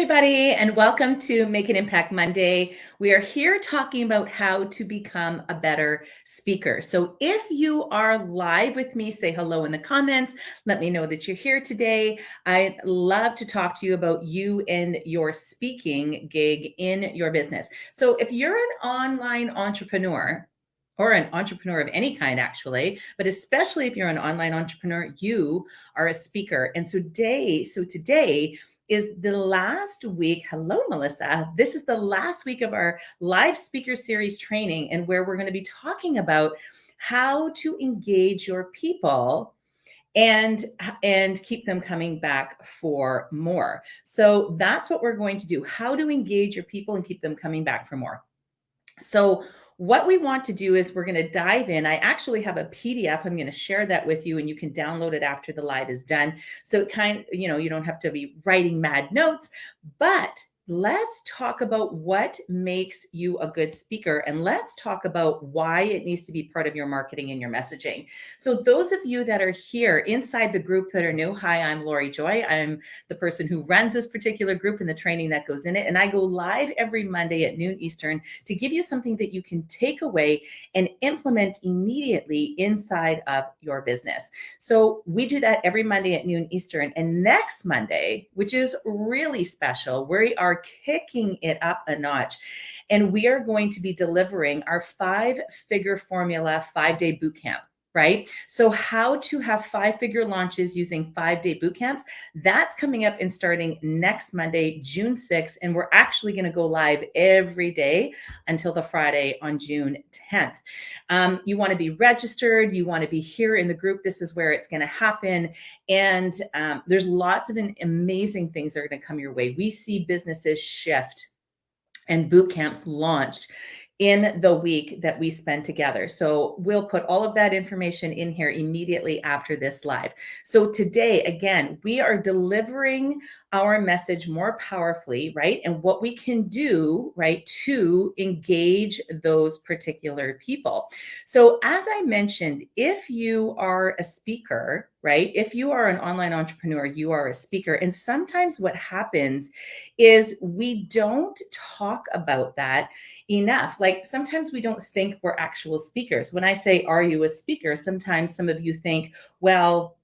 everybody, and welcome to Make an Impact Monday. We are here talking about how to become a better speaker. So if you are live with me, say hello in the comments. Let me know that you're here today. I'd love to talk to you about you and your speaking gig in your business. So if you're an online entrepreneur, or an entrepreneur of any kind, actually, but especially if you're an online entrepreneur, you are a speaker. And so today is the last week. Hello, Melissa. This is the last week of our live speaker series training, and where we're going to be talking about how to engage your people and keep them coming back for more. So that's what we're going to do. How to engage your people and keep them coming back for more. So what we want to do is we're going to dive in. I actually have a PDF. I'm going to share that with you, and you can download it after the live is done. So it you don't have to be writing mad notes, but let's talk about what makes you a good speaker, and let's talk about why it needs to be part of your marketing and your messaging. So those of you that are here inside the group that are new, hi, I'm Lori Joy. I'm the person who runs this particular group and the training that goes in it. And I go live every Monday at noon Eastern to give you something that you can take away and implement immediately inside of your business. So we do that every Monday at noon Eastern. And next Monday, which is really special, we are kicking it up a notch. And we are going to be delivering our 5-figure formula 5-day boot camp. Right? So how to have 5-figure launches using 5-day boot camps, that's coming up and starting next Monday, June 6th. And we're actually going to go live every day until the Friday on June 10th. You want to be registered. You want to be here in the group. This is where it's going to happen. And there's lots of amazing things that are going to come your way. We see businesses shift and boot camps launched in the week that we spend together. So we'll put all of that information in here immediately after this live. So today, again, we are delivering our message more powerfully, right? And what we can do, right, to engage those particular people. So as I mentioned, if you are a speaker, right, if you are an online entrepreneur, you are a speaker. And sometimes what happens is we don't talk about that enough. Like sometimes we don't think we're actual speakers. When I say, are you a speaker? Sometimes some of you think, well,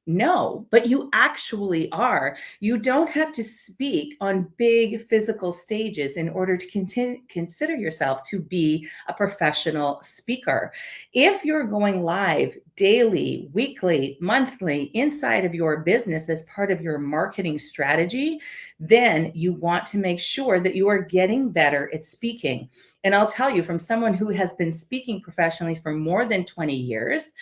no, but you actually are. You don't have to speak on big physical stages in order to consider yourself to be a professional speaker. If you're going live daily, weekly, monthly inside of your business as part of your marketing strategy, then you want to make sure that you are getting better at speaking. And I'll tell you, from someone who has been speaking professionally for more than 20 years,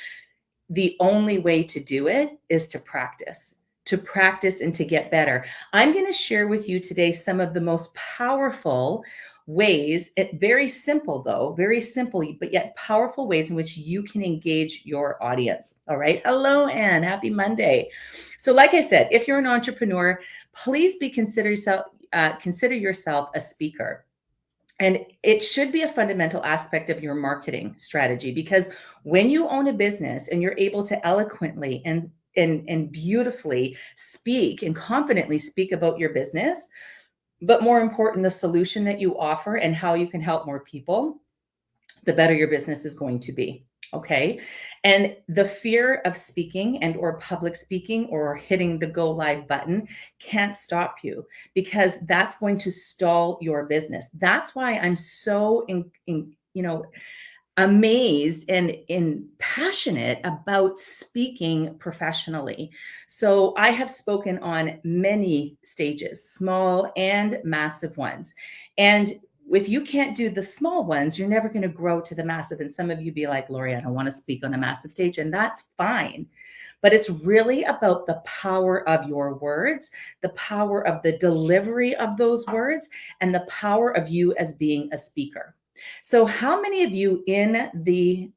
the only way to do it is to practice and to get better. I'm going to share with you today some of the most powerful ways, very simple, but yet powerful ways in which you can engage your audience. All right. Hello, Anne. Happy Monday. So like I said, if you're an entrepreneur, please consider yourself a speaker. And it should be a fundamental aspect of your marketing strategy, because when you own a business and you're able to eloquently and beautifully speak and confidently speak about your business, but more important, the solution that you offer and how you can help more people, the better your business is going to be. Okay. And the fear of speaking and or public speaking or hitting the go live button can't stop you, because that's going to stall your business. That's why I'm so amazed and passionate about speaking professionally. So I have spoken on many stages, small and massive ones. And if you can't do the small ones, you're never going to grow to the massive. And some of you be like, Lori, I don't want to speak on a massive stage. And that's fine. But it's really about the power of your words, the power of the delivery of those words, and the power of you as being a speaker. So how many of you in the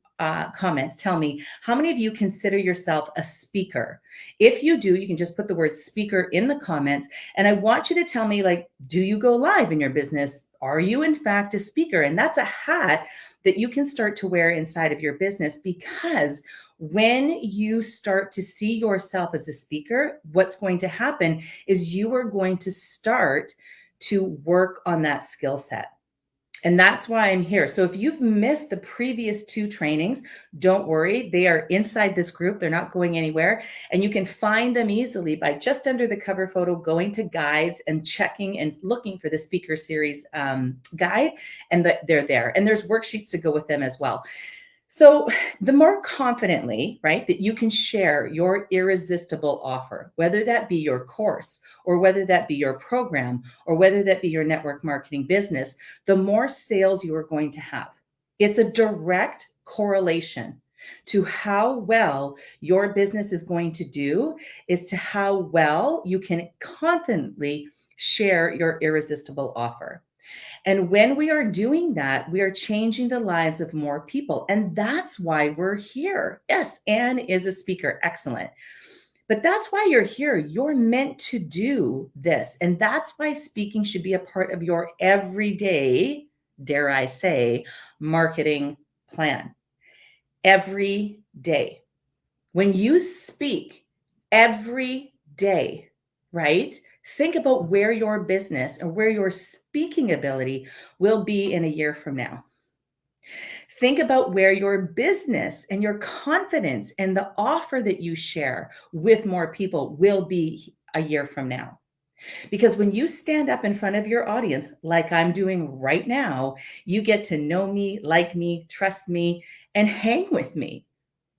comments, tell me, how many of you consider yourself a speaker? If you do, you can just put the word speaker in the comments. And I want you to tell me, like, do you go live in your business? Are you in fact a speaker? And that's a hat that you can start to wear inside of your business, because When you start to see yourself as a speaker, what's going to happen is you are going to start to work on that skill set. And that's why I'm here. So if you've missed the previous 2 trainings, don't worry. They are inside this group. They're not going anywhere. And you can find them easily by just under the cover photo, going to guides and checking and looking for the speaker series guide. And they're there. And there's worksheets to go with them as well. So the more confidently, right, that you can share your irresistible offer, whether that be your course or whether that be your program or whether that be your network marketing business, the more sales you are going to have. It's a direct correlation to how well your business is going to do is to how well you can confidently share your irresistible offer. And when we are doing that, we are changing the lives of more people. And that's why we're here. Yes, Anne is a speaker. Excellent. But that's why you're here. You're meant to do this. And that's why speaking should be a part of your everyday, dare I say, marketing plan. Every day. When you speak every day, right? Think about where your business or where your speaking ability will be in a year from now. Think about where your business and your confidence and the offer that you share with more people will be a year from now. Because when you stand up in front of your audience, like I'm doing right now, you get to know me, like me, trust me, and hang with me.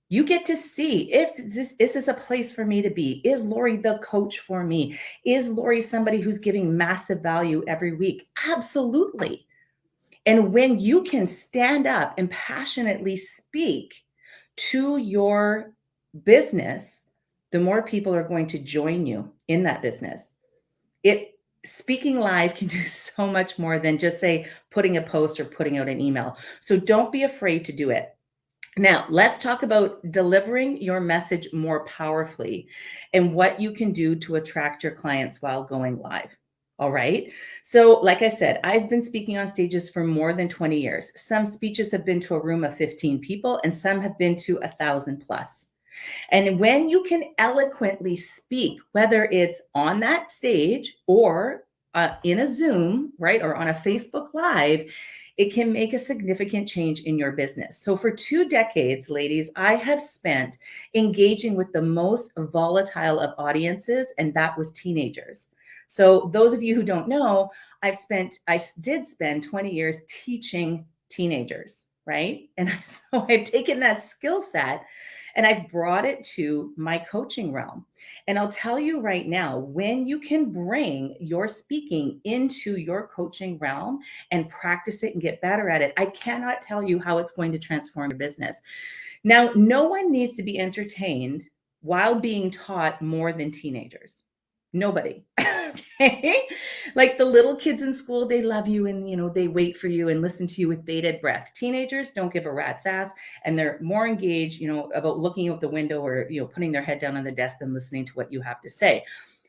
You get to see if this is a place for me to be. Is Lori the coach for me? Is Lori somebody who's giving massive value every week? Absolutely. And when you can stand up and passionately speak to your business, the more people are going to join you in that business. Speaking live can do so much more than just say putting a post or putting out an email. So don't be afraid to do it. Now, let's talk about delivering your message more powerfully and what you can do to attract your clients while going live. All right. So, like I said, I've been speaking on stages for more than 20 years. Some speeches have been to a room of 15 people, and some have been to 1,000 plus. And when you can eloquently speak, whether it's on that stage or in a Zoom, right, or on a Facebook Live, it can make a significant change in your business. So for 2 decades, ladies, I have spent engaging with the most volatile of audiences, and that was teenagers. So those of you who don't know, I did spend 20 years teaching teenagers, right? And so I've taken that skill set and I've brought it to my coaching realm. And I'll tell you right now, when you can bring your speaking into your coaching realm and practice it and get better at it, I cannot tell you how it's going to transform your business. Now, no one needs to be entertained while being taught more than teenagers. Nobody. Okay. Like the little kids in school, they love you and they wait for you and listen to you with bated breath. Teenagers don't give a rat's ass, and they're more engaged, about looking out the window or putting their head down on their desk than listening to what you have to say.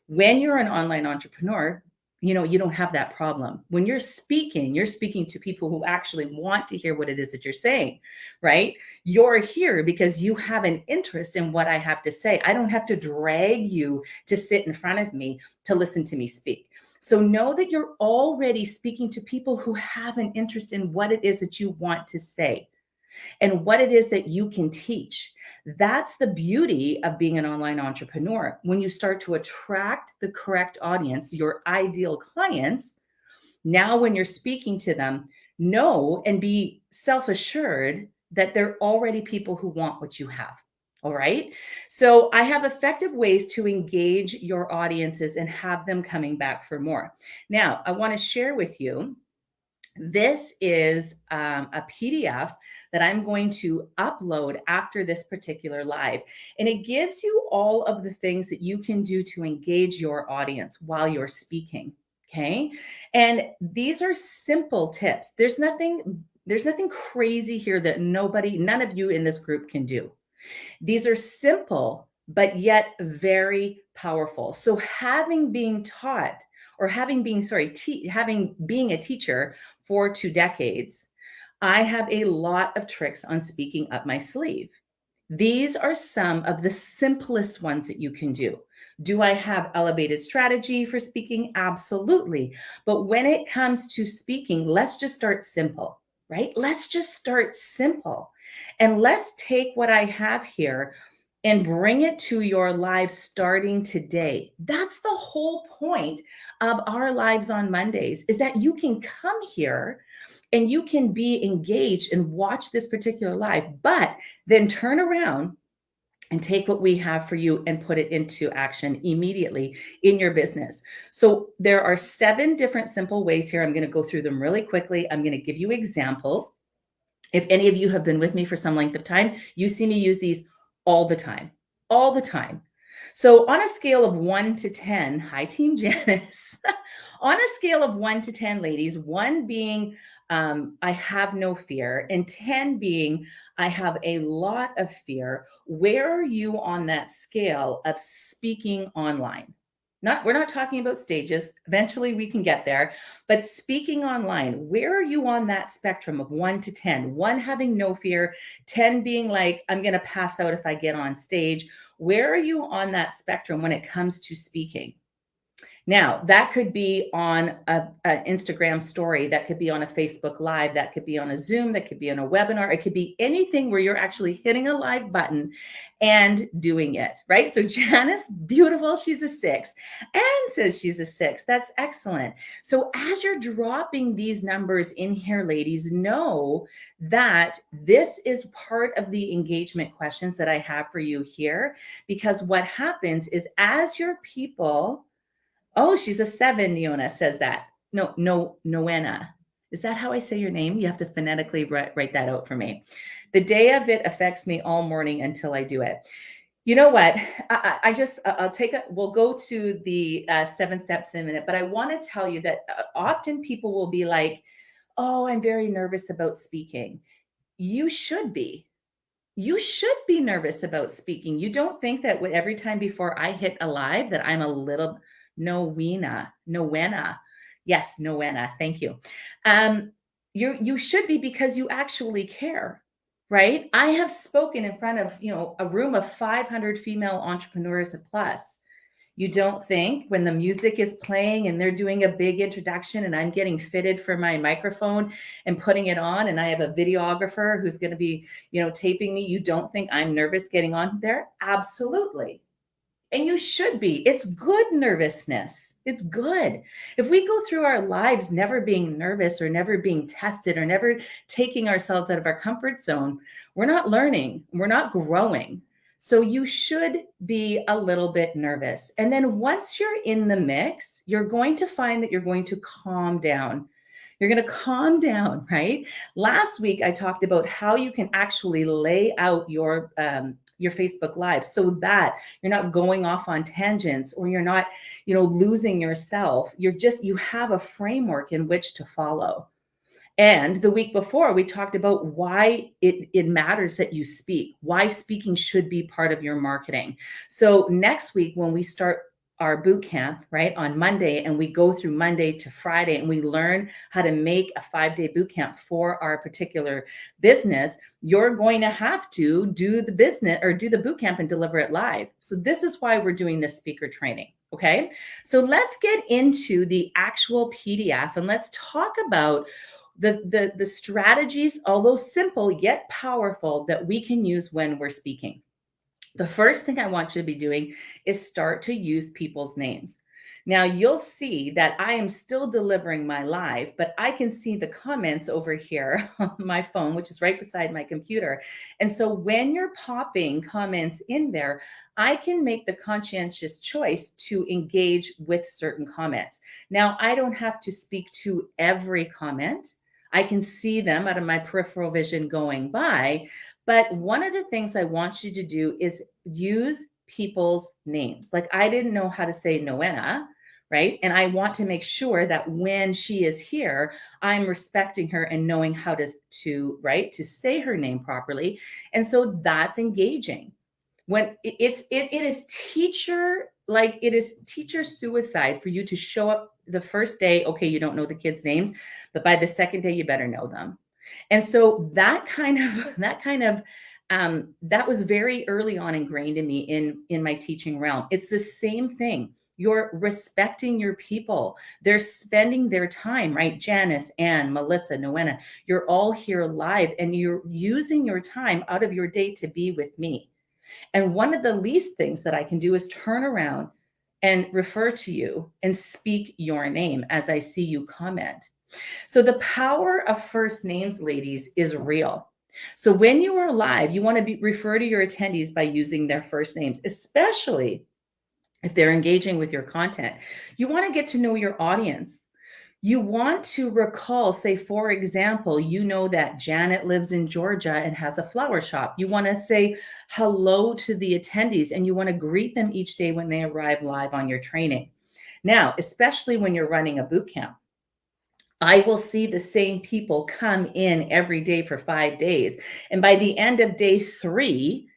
When you're an online entrepreneur, you don't have that problem. When you're speaking to people who actually want to hear what it is that you're saying, right? You're here because you have an interest in what I have to say. I don't have to drag you to sit in front of me to listen to me speak. So know that you're already speaking to people who have an interest in what it is that you want to say and what it is that you can teach. That's the beauty of being an online entrepreneur. When you start to attract the correct audience, your ideal clients, now when you're speaking to them, know and be self-assured that they're already people who want what you have. All right. So I have effective ways to engage your audiences and have them coming back for more. Now, I want to share with you. This is a PDF that I'm going to upload after this particular live. And it gives you all of the things that you can do to engage your audience while you're speaking. Okay. And these are simple tips. There's nothing crazy here that none of you in this group can do. These are simple, but yet very powerful. So having been being a teacher for 2 decades, I have a lot of tricks on speaking up my sleeve. These are some of the simplest ones that you can do. Do I have elevated strategy for speaking? Absolutely. But when it comes to speaking, let's just start simple, right? Let's just start simple. And let's take what I have here and bring it to your lives starting today. That's the whole point of our lives on Mondays, is that you can come here and you can be engaged and watch this particular live, but then turn around and take what we have for you and put it into action immediately in your business. So there are 7 different simple ways here. I'm going to go through them really quickly. I'm going to give you examples. If any of you have been with me for some length of time, you see me use these all the time, all the time. So on a scale of 1 to 10, hi, Team Janice. On a scale of 1 to 10, ladies, 1 being I have no fear, and 10 being I have a lot of fear, where are you on that scale of speaking online? We're not talking about stages. Eventually we can get there, but speaking online, where are you on that spectrum of 1 to 10? 1 having no fear, 10 being like, I'm going to pass out if I get on stage. Where are you on that spectrum when it comes to speaking? Now, that could be on an Instagram story, that could be on a Facebook Live, that could be on a Zoom, that could be on a webinar. It could be anything where you're actually hitting a live button and doing it, right? So Janice, beautiful, she's a 6. Anne says she's a 6. That's excellent. So as you're dropping these numbers in here, ladies, know that this is part of the engagement questions that I have for you here, because what happens is as your people... Oh, she's a 7, Neona says that. No, Noena. Is that how I say your name? You have to phonetically write that out for me. The day of it affects me all morning until I do it. You know what? We'll go to the 7 steps in a minute, but I want to tell you that often people will be like, oh, I'm very nervous about speaking. You should be. You should be nervous about speaking. You don't think that every time before I hit a live that I'm a little... Nowena. Yes, Nowena. Thank you. You should be, because you actually care, right? I have spoken in front of, a room of 500 female entrepreneurs plus. You don't think when the music is playing and they're doing a big introduction and I'm getting fitted for my microphone and putting it on, and I have a videographer who's going to be, taping me, you don't think I'm nervous getting on there? Absolutely. And you should be. It's good nervousness. It's good. If we go through our lives never being nervous or never being tested or never taking ourselves out of our comfort zone, we're not learning. We're not growing. So you should be a little bit nervous. And then once you're in the mix, you're going to find that you're going to calm down. You're going to calm down, right? Last week, I talked about how you can actually lay out your Facebook Live so that you're not going off on tangents, or you're not, losing yourself. You have a framework in which to follow. And the week before, we talked about why it matters that you speak, why speaking should be part of your marketing. So next week, when we start our boot camp, right, on Monday, and we go through Monday to Friday, and we learn how to make a 5-day boot camp for our particular business, you're going to have to do the business or do the boot camp and deliver it live. So this is why we're doing this speaker training. Okay. So let's get into the actual PDF and let's talk about the strategies, although simple yet powerful, that we can use when we're speaking. The first thing I want you to be doing is start to use people's names. Now you'll see that I am still delivering my live, but I can see the comments over here on my phone, which is right beside my computer. And so when you're popping comments in there, I can make the conscientious choice to engage with certain comments. Now, I don't have to speak to every comment. I can see them out of my peripheral vision going by. But one of the things I want you to do is use people's names. Like, I didn't know how to say Noena, right? And I want to make sure that when she is here, I'm respecting her and knowing how to say her name properly. And so that's engaging. When it is teacher suicide for you to show up the first day. Okay, you don't know the kids' names, but by the second day, you better know them. And so that kind of that was very early on ingrained in me in my teaching realm. It's the same thing. You're respecting your people. They're spending their time, right? Janice, Anne, Melissa, Noena, you're all here live and you're using your time out of your day to be with me. And one of the least things that I can do is turn around and refer to you and speak your name as I see you comment. So the power of first names, ladies, is real. So when you are live, you want to refer to your attendees by using their first names, especially if they're engaging with your content. You want to get to know your audience. You want to recall, say, for example, you know that Janet lives in Georgia and has a flower shop. You want to say hello to the attendees and you want to greet them each day when they arrive live on your training. Now, especially when you're running a boot camp, I will see the same people come in every day for 5 days. And by the end of day 3,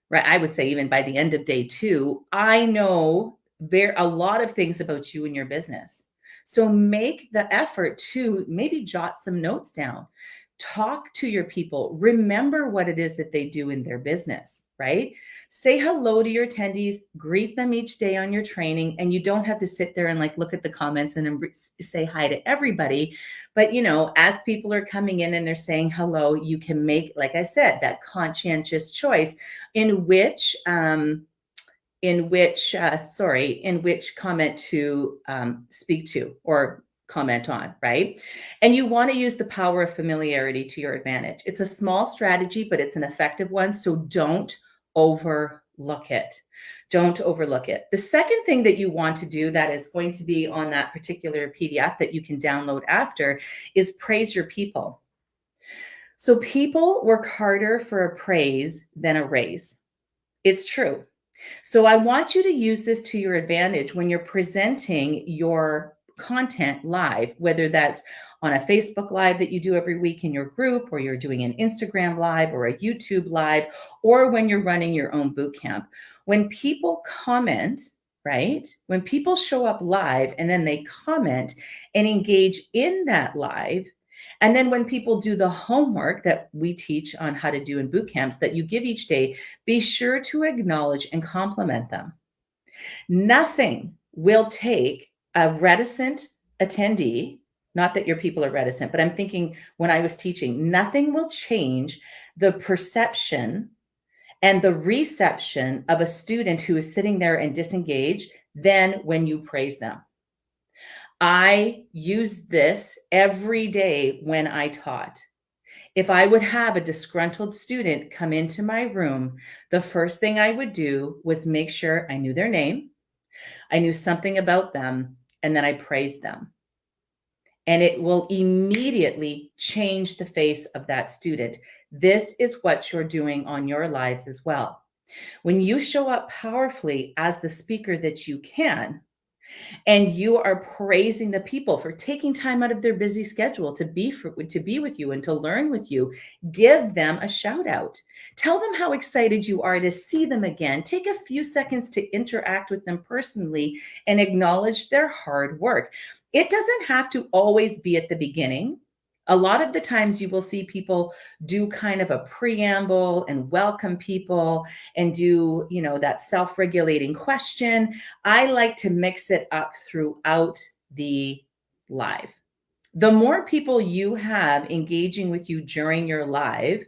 right, I would say even by the end of day 2, I know a lot of things about you and your business. So make the effort to maybe jot some notes down. Talk to your people. Remember what it is that they do in their business, right? Say hello to your attendees, greet them each day on your training, and you don't have to sit there and like look at the comments and say hi to everybody. But, you know, as people are coming in and they're saying hello, you can make, like I said, that conscientious choice in which comment to speak to or comment on, right? And you want to use the power of familiarity to your advantage. It's a small strategy, but it's an effective one. So don't overlook it. Don't overlook it. The second thing that you want to do that is going to be on that particular PDF that you can download after is praise your people. So people work harder for a praise than a raise. It's true. So I want you to use this to your advantage when you're presenting your content live, whether that's on a Facebook Live that you do every week in your group, or you're doing an Instagram Live or a YouTube Live, or when you're running your own boot camp. When people comment, right? When people show up live and then they comment and engage in that live, and then when people do the homework that we teach on how to do in boot camps that you give each day, be sure to acknowledge and compliment them. Nothing will take a reticent attendee, not that your people are reticent, but I'm thinking when I was teaching, nothing will change the perception and the reception of a student who is sitting there and disengaged than when you praise them. I use this every day when I taught. If I would have a disgruntled student come into my room, the first thing I would do was make sure I knew their name, I knew something about them, and then I praised them. And it will immediately change the face of that student. This is what you're doing on your lives as well. When you show up powerfully as the speaker that you can, and you are praising the people for taking time out of their busy schedule to be with you and to learn with you, give them a shout out. Tell them how excited you are to see them again. Take a few seconds to interact with them personally and acknowledge their hard work. It doesn't have to always be at the beginning. A lot of the times you will see people do kind of a preamble and welcome people and do, you know, that self-regulating question. I like to mix it up throughout the live. The more people you have engaging with you during your live,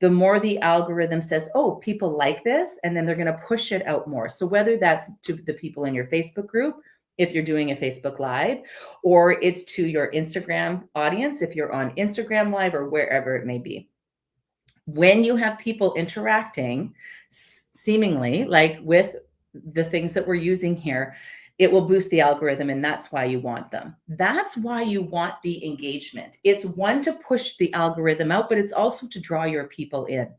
the more the algorithm says, oh, people like this, and then they're going to push it out more. So whether that's to the people in your Facebook group, if you're doing a Facebook Live, or it's to your Instagram audience, if you're on Instagram Live or wherever it may be. When you have people interacting, seemingly like with the things that we're using here, it will boost the algorithm, and that's why you want them. That's why you want the engagement. It's one, to push the algorithm out, but it's also to draw your people in.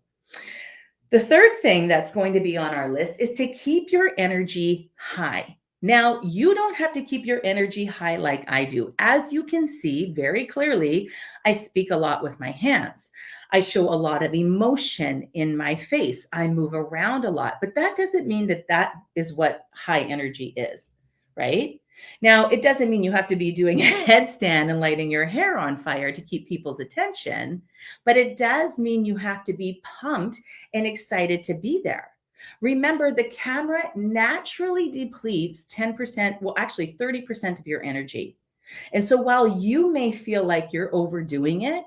The third thing that's going to be on our list is to keep your energy high. Now, you don't have to keep your energy high like I do. As you can see very clearly, I speak a lot with my hands. I show a lot of emotion in my face. I move around a lot, but that doesn't mean that that is what high energy is, right? Now, it doesn't mean you have to be doing a headstand and lighting your hair on fire to keep people's attention, but it does mean you have to be pumped and excited to be there. Remember, the camera naturally depletes 10%, well, actually 30% of your energy. And so while you may feel like you're overdoing it,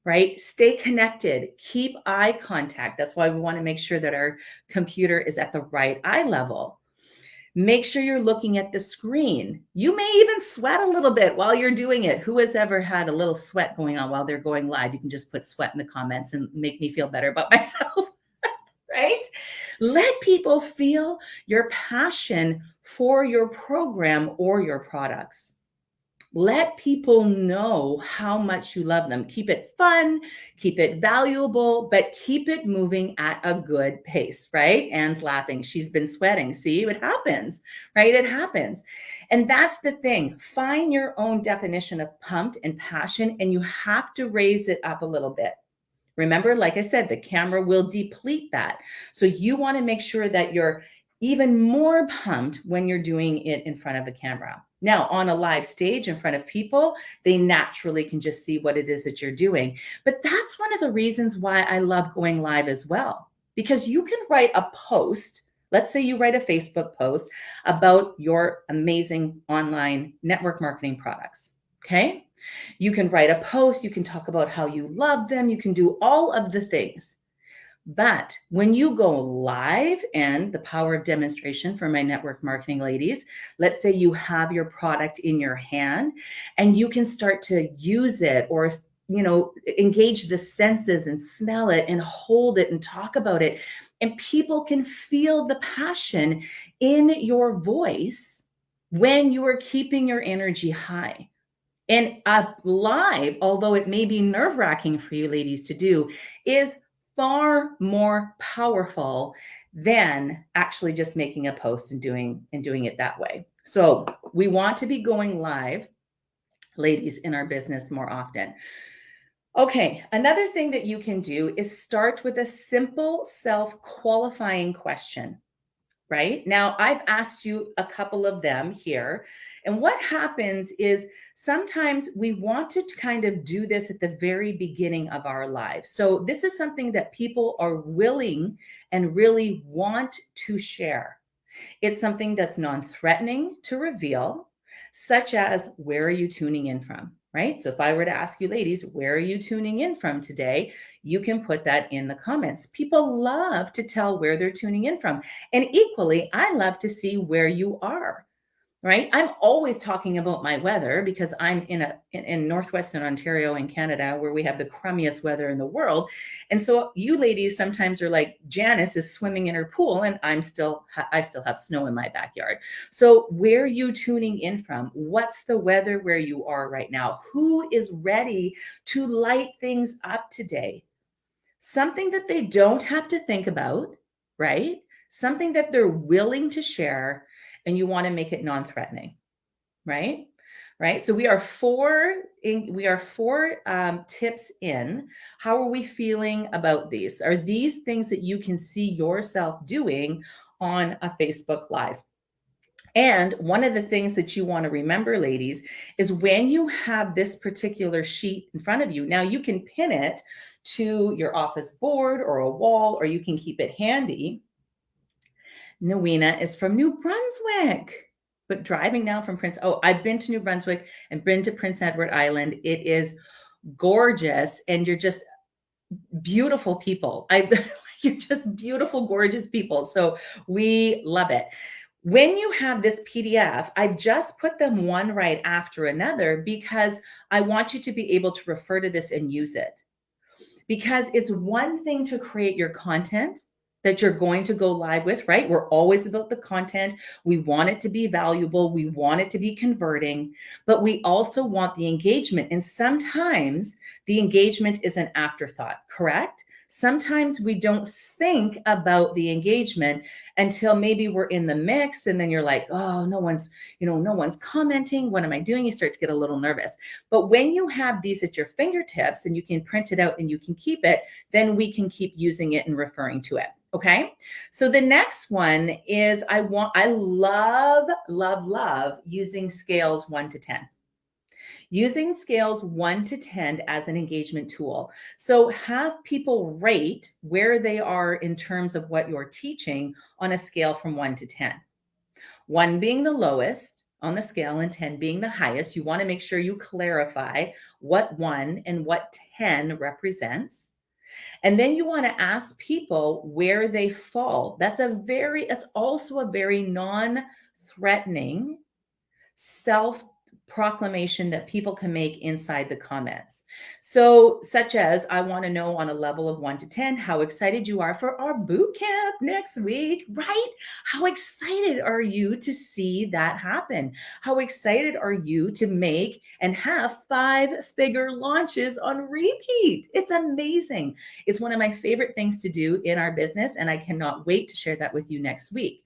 right? Stay connected, keep eye contact. That's why we want to make sure that our computer is at the right eye level. Make sure you're looking at the screen. You may even sweat a little bit while you're doing it. Who has ever had a little sweat going on while they're going live? You can just put sweat in the comments and make me feel better about myself, right? Let people feel your passion for your program or your products. Let people know how much you love them. Keep it fun, keep it valuable, but keep it moving at a good pace, right? Anne's laughing. She's been sweating. See, it happens, right? It happens. And that's the thing. Find your own definition of pumped and passion, and you have to raise it up a little bit. Remember, like I said, the camera will deplete that. So you want to make sure that you're even more pumped when you're doing it in front of a camera. Now, on a live stage in front of people, they naturally can just see what it is that you're doing. But that's one of the reasons why I love going live as well, because you can write a post. Let's say you write a Facebook post about your amazing online network marketing products. Okay. You can write a post. You can talk about how you love them. You can do all of the things. But when you go live, and the power of demonstration for my network marketing ladies, let's say you have your product in your hand and you can start to use it, or engage the senses and smell it and hold it and talk about it. And people can feel the passion in your voice when you are keeping your energy high. And live, although it may be nerve-wracking for you ladies to do, is far more powerful than actually just making a post and doing it that way. So we want to be going live, ladies, in our business more often. Okay, another thing that you can do is start with a simple self-qualifying question. Right? Now, I've asked you a couple of them here. And what happens is sometimes we want to kind of do this at the very beginning of our lives. So this is something that people are willing and really want to share. It's something that's non-threatening to reveal, such as, where are you tuning in from? Right? So if I were to ask you ladies, where are you tuning in from today? You can put that in the comments. People love to tell where they're tuning in from. And equally, I love to see where you are. Right? I'm always talking about my weather because I'm in northwestern Ontario in Canada, where we have the crummiest weather in the world. And so you ladies sometimes are like, Janice is swimming in her pool and I still have snow in my backyard. So where are you tuning in from? What's the weather where you are right now? Who is ready to light things up today? Something that they don't have to think about, right? Something that they're willing to share, and you want to make it non-threatening, right? Right. So we are four tips in. How are we feeling about these? Are these things that you can see yourself doing on a Facebook Live? And one of the things that you want to remember, ladies, is when you have this particular sheet in front of you, now you can pin it to your office board or a wall, or you can keep it handy. Nowena is from New Brunswick, but driving now from I've been to New Brunswick and been to Prince Edward Island. It is gorgeous, and you're just beautiful people. You're just beautiful, gorgeous people. So we love it. When you have this PDF, I've just put them one right after another because I want you to be able to refer to this and use it. Because it's one thing to create your content that you're going to go live with, right? We're always about the content. We want it to be valuable. We want it to be converting, but we also want the engagement. And sometimes the engagement is an afterthought, correct? Sometimes we don't think about the engagement until maybe we're in the mix, and then you're like, oh, no one's commenting. What am I doing? You start to get a little nervous. But when you have these at your fingertips and you can print it out and you can keep it, then we can keep using it and referring to it. Okay. So the next one is I love using scales 1 to 10. Using scales 1 to 10 as an engagement tool. So have people rate where they are in terms of what you're teaching on a scale from 1 to 10. 1 being the lowest on the scale and 10 being the highest. You want to make sure you clarify what 1 and what 10 represents. And then you want to ask people where they fall. It's also a very non-threatening self proclamation that people can make inside the comments. So, such as, I want to know on a level of 1 to 10 how excited you are for our boot camp next week, right? How excited are you to see that happen? How excited are you to make and have 5-figure launches on repeat? It's amazing. It's one of my favorite things to do in our business, and I cannot wait to share that with you next week.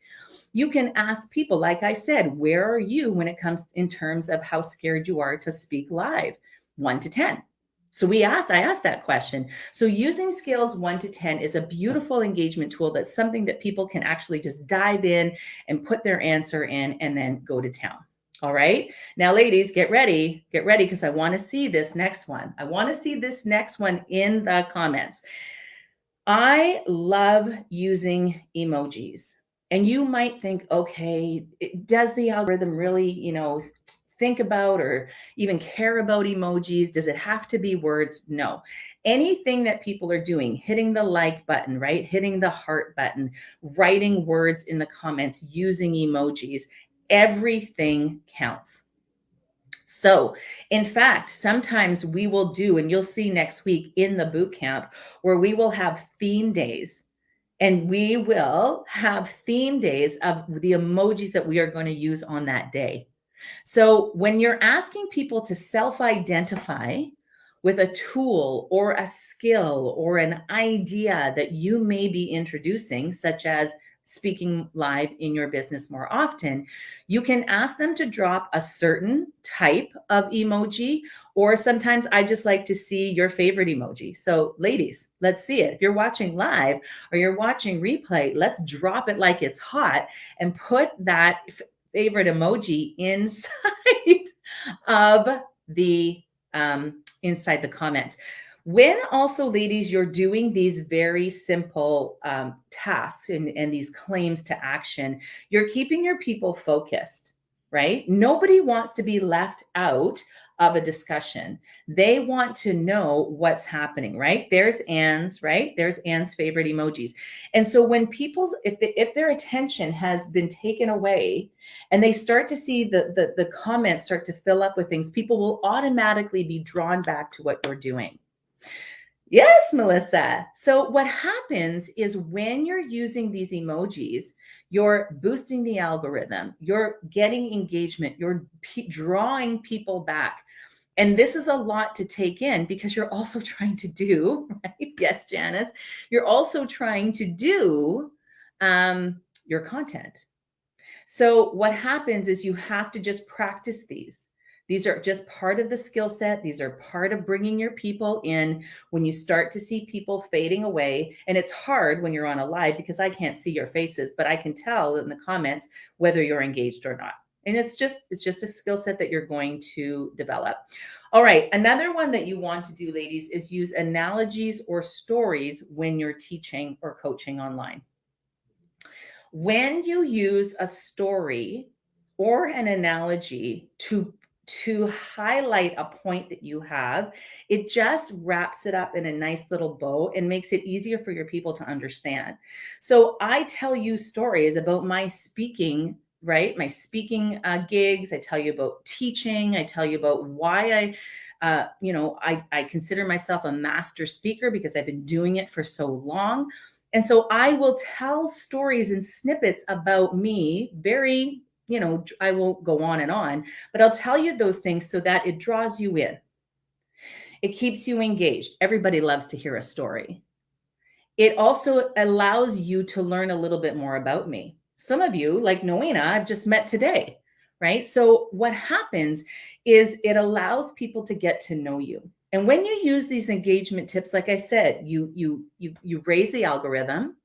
You can ask people, like I said, where are you when it comes in terms of how scared you are to speak live? 1 to 10. So I asked that question. So using scales 1 to 10 is a beautiful engagement tool. That's something that people can actually just dive in and put their answer in and then go to town. All right. Now, ladies, get ready, because I want to see this next one. I want to see this next one in the comments. I love using emojis. And you might think, okay, does the algorithm really, think about or even care about emojis? Does it have to be words? No. Anything that people are doing, hitting the like button, right? Hitting the heart button, writing words in the comments, using emojis, everything counts. So, in fact, sometimes we will do, and you'll see next week in the boot camp, where we will have theme days. And we will have theme days of the emojis that we are going to use on that day. So when you're asking people to self-identify with a tool or a skill or an idea that you may be introducing, such as speaking live in your business more often, you can ask them to drop a certain type of emoji, or sometimes I just like to see your favorite emoji. So ladies, let's see it. If you're watching live or you're watching replay, let's drop it like it's hot and put that favorite emoji inside of the inside the comments. When also, ladies, you're doing these very simple tasks and these claims to action, you're keeping your people focused, right? Nobody wants to be left out of a discussion. They want to know what's happening, right? There's Anne's, right? There's Anne's favorite emojis. And so when if their attention has been taken away and they start to see the comments start to fill up with things, people will automatically be drawn back to what you're doing. Yes, Melissa. So what happens is when you're using these emojis, you're boosting the algorithm, you're getting engagement, you're drawing people back. And this is a lot to take in because you're also trying to do, right? Yes, Janice, you're also trying to do your content. So what happens is you have to just practice these. These are just part of the skill set. These are part of bringing your people in when you start to see people fading away. And it's hard when you're on a live because I can't see your faces, but I can tell in the comments whether you're engaged or not. And it's just a skill set that you're going to develop. All right. Another one that you want to do, ladies, is use analogies or stories when you're teaching or coaching online. When you use a story or an analogy to highlight a point that you have, it just wraps it up in a nice little bow and makes it easier for your people to understand. So I tell you stories about my speaking, right? My speaking gigs. I tell you about teaching. I tell you about why I consider myself a master speaker because I've been doing it for so long. And so I will tell stories and snippets about me, very, I won't go on, but I'll tell you those things so that it draws you in. It keeps you engaged. Everybody loves to hear a story. It also allows you to learn a little bit more about me. Some of you, like Noena, I've just met today, right? So what happens is it allows people to get to know you. And when you use these engagement tips, like I said, you raise the algorithm,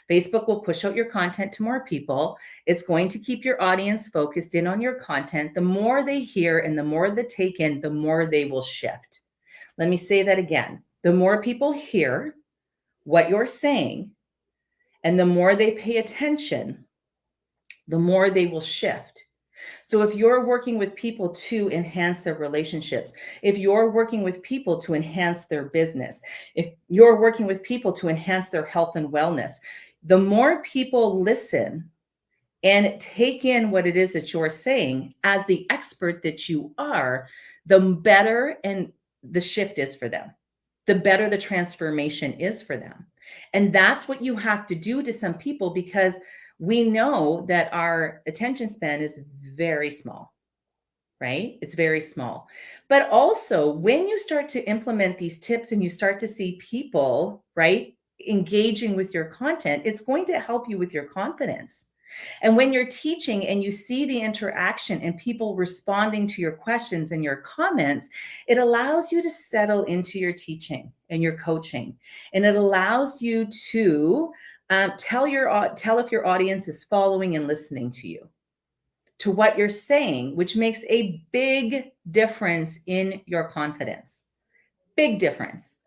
Facebook will push out your content to more people. It's going to keep your audience focused in on your content. The more they hear and the more they take in, the more they will shift. Let me say that again. The more people hear what you're saying and the more they pay attention, the more they will shift. So if you're working with people to enhance their relationships, if you're working with people to enhance their business, if you're working with people to enhance their health and wellness, the more people listen and take in what it is that you're saying as the expert that you are, the better and the shift is for them, the better the transformation is for them. And that's what you have to do to some people, because we know that our attention span is very small, right? It's very small. But also, when you start to implement these tips and you start to see people, right, engaging with your content, it's going to help you with your confidence. And when you're teaching and you see the interaction and people responding to your questions and your comments, it allows you to settle into your teaching and your coaching. And it allows you to tell if your audience is following and listening to you, to what you're saying, which makes a big difference in your confidence. Big difference.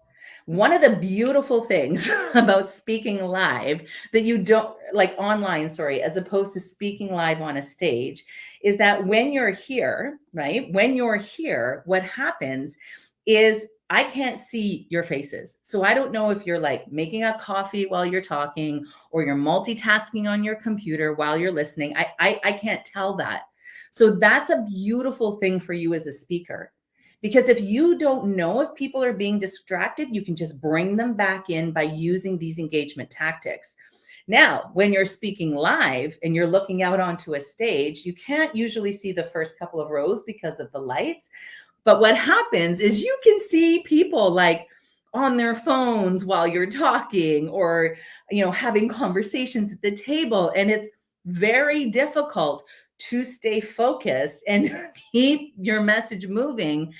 One of the beautiful things about speaking live that you don't like online, sorry, as opposed to speaking live on a stage, is that when you're here, right? When you're here, what happens is I can't see your faces. So I don't know if you're like making a coffee while you're talking or you're multitasking on your computer while you're listening. I can't tell that. So that's a beautiful thing for you as a speaker. Because if you don't know if people are being distracted, you can just bring them back in by using these engagement tactics. Now, when you're speaking live and you're looking out onto a stage, you can't usually see the first couple of rows because of the lights. But what happens is you can see people like on their phones while you're talking, or, having conversations at the table. And it's very difficult to stay focused and keep your message moving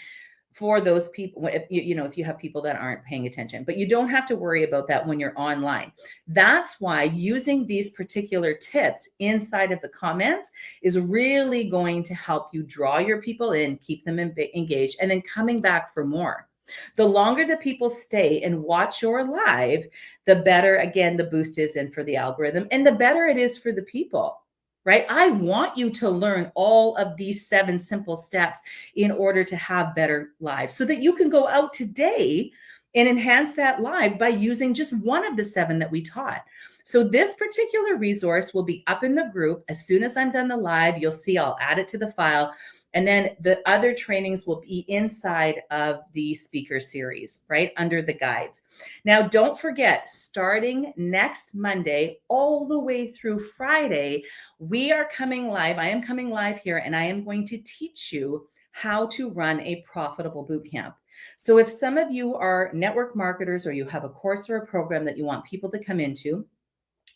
for those people, if you have people that aren't paying attention. But you don't have to worry about that when you're online. That's why using these particular tips inside of the comments is really going to help you draw your people in, keep them engaged, and then coming back for more. The longer the people stay and watch your live, the better, again, the boost is in for the algorithm, and the better it is for the people. Right? I want you to learn all of these 7 simple steps in order to have better lives, so that you can go out today and enhance that live by using just one of the 7 that we taught. So this particular resource will be up in the group. As soon as I'm done the live, you'll see I'll add it to the file. And then the other trainings will be inside of the speaker series, right, under the guides. Now, don't forget, starting next Monday all the way through Friday, we are coming live. I am coming live here, and I am going to teach you how to run a profitable boot camp. So if some of you are network marketers, or you have a course or a program that you want people to come into,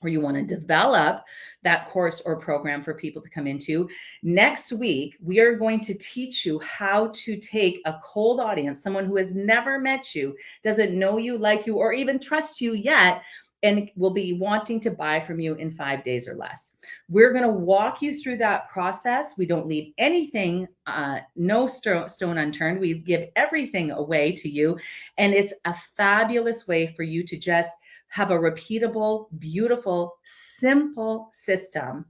or you want to develop that course or program for people to come into, next week, we are going to teach you how to take a cold audience, someone who has never met you, doesn't know you, like you, or even trust you yet, and will be wanting to buy from you in 5 days or less. We're going to walk you through that process. We don't leave anything, no stone unturned. We give everything away to you. And it's a fabulous way for you to just have a repeatable, beautiful, simple system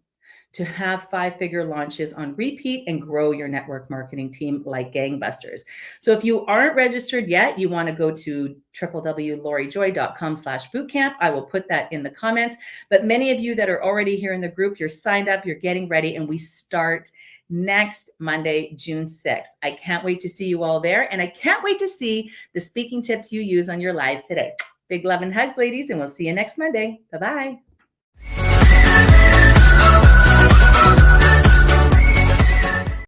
to have 5-figure launches on repeat and grow your network marketing team like gangbusters. So if you aren't registered yet, you want to go to www.lauriejoy.com/bootcamp. I will put that in the comments. But many of you that are already here in the group, you're signed up, you're getting ready, and we start next Monday, June 6th. I can't wait to see you all there. And I can't wait to see the speaking tips you use on your lives today. Big love and hugs, ladies, and we'll see you next Monday. Bye-bye.